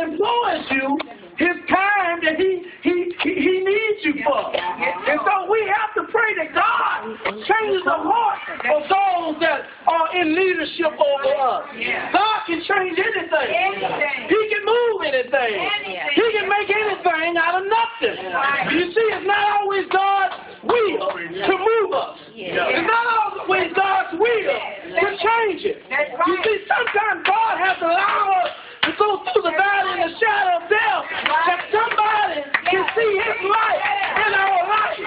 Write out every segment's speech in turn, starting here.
employs you his time that he needs you for. And so we have to pray that God changes the heart of those that are in leadership over us. God can change anything. He can move anything. He can make anything out of nothing. You see, it's not always God's will to move us. It's not always God's will to change it. You see, sometimes God has to allow us to go through the valley in the shadow of death, that somebody can see his light in our life.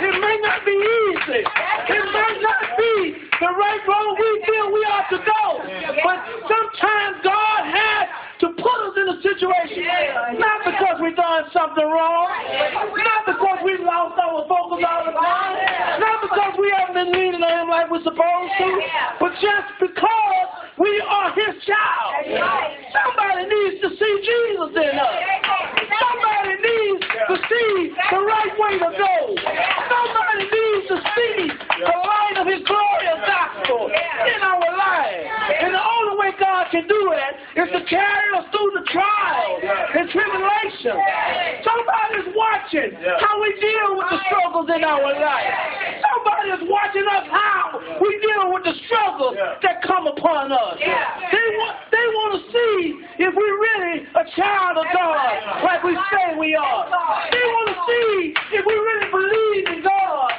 It may not be easy. It may not be the right road we feel we ought to go. But sometimes God has to put us in a situation, not because we've done something wrong, not because we've lost our focus all the time, not because we haven't been leaning on him like we're supposed to, but just because we are his child. Somebody needs to see Jesus in us. Somebody needs to see the right way to go. Somebody needs to see the light of his glorious gospel in our lives. And the only way God can do that is to carry us through the trials and tribulations. Somebody's watching how we deal with the struggles in our life. Somebody is watching us how we deal with the struggles that come upon us. They want to see if we're really a child of God like we say we are. They want to see if we really believe in God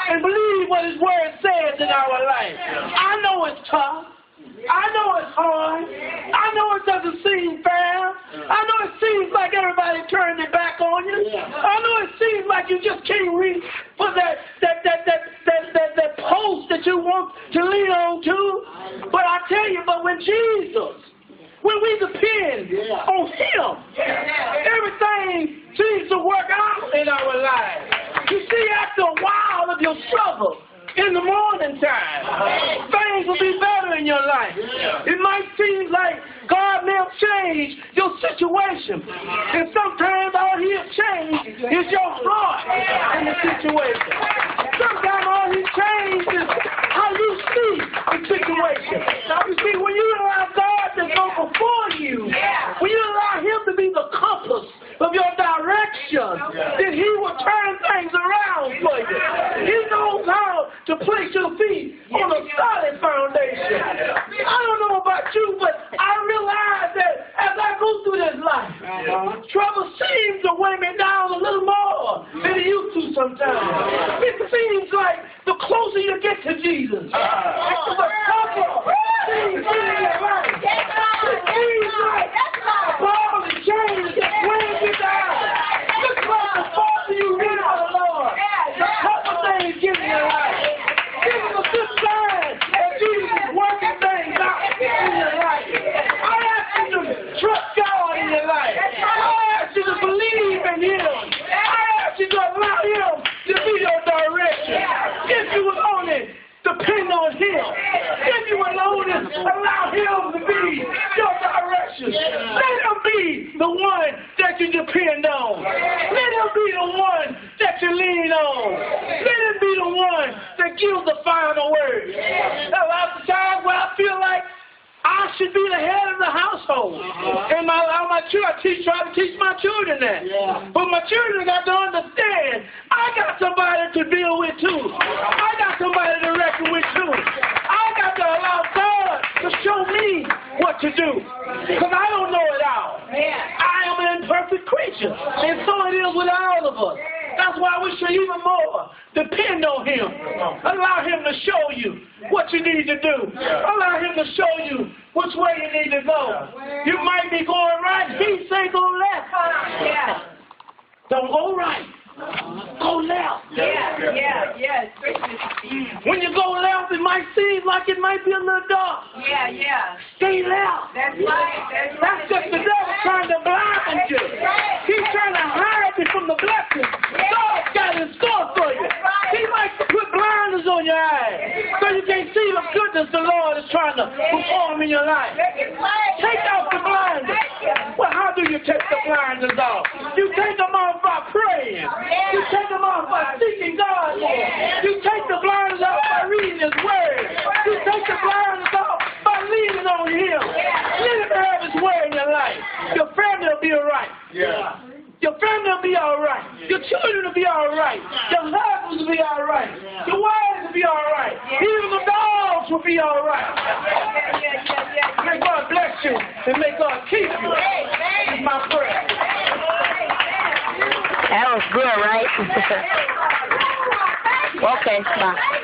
and believe what his word says in our life. I know it's tough. I know it's hard. I know it doesn't seem fair. I know it seems like everybody turned their back on you. I know it seems like you just can't reach for that post that you want to lean on to. But I tell you, when we depend on him, everything seems to work out in our lives. You see, after a while of your struggle, in the morning time, things will be better in your life. It might seem like God may have changed your situation. And sometimes all he'll change is your heart in the situation. Sometimes all he changes is how you see the situation. Now you see, when you allow God to go before you, when you allow him to be the compass of your direction, then he will turn things around for you. He knows how to place your feet on a solid foundation. I don't know about you, but I realize that as I go through this life, trouble seems to weigh me down a little more than it used to sometimes. It seems like the closer you get to Jesus, the tougher things get in your life. It seems like ball and chains just weighing you down. Looks like the farther you get out of the Lord, the tougher things get in your life. This is a good sign that Jesus is working things out in your life. I ask you to trust God in your life. I ask you to believe in him. I ask you to allow him to be your direction. If you will only depend on him. If you will only allow him to be your direction. Let him be the one that you depend on. Let him be the one that you lean on. Let him be the one that gives the final word. Now, lots of times where I feel like I should be the head of the household. And try to teach my children that. But my children got to understand, I got somebody to deal with too. I got somebody to reckon with too. I got to allow God to show me what to do. Because I don't know it all. I am an imperfect creature. And so it is with all of us. That's why we should even more depend on him. Allow him to show you what you need to do. Allow him to show you which way you need to go. You might be going right. He say go left. Don't go right. Go left. When you go left, it might seem like it might be a little dark. Stay left. That's right. That's just the devil trying to blind you. He's trying to hide you from the blessing God's got in store for you. He likes to put blinders on your eyes so you can't see the goodness the Lord is trying to perform in your life. Take off the blinders. Well, how do you take the blinders off? You take them off by praying. You take them off by seeking God more. You take the blinders off by reading his word. You take the blinders off by leaning on him. Let him have his way in your life. Your family right. Your husbands will be all right. Your wives will be all right. Even the dogs will be all right. May God bless you and may God keep you. That's my prayer. That was good, right? Okay, bye.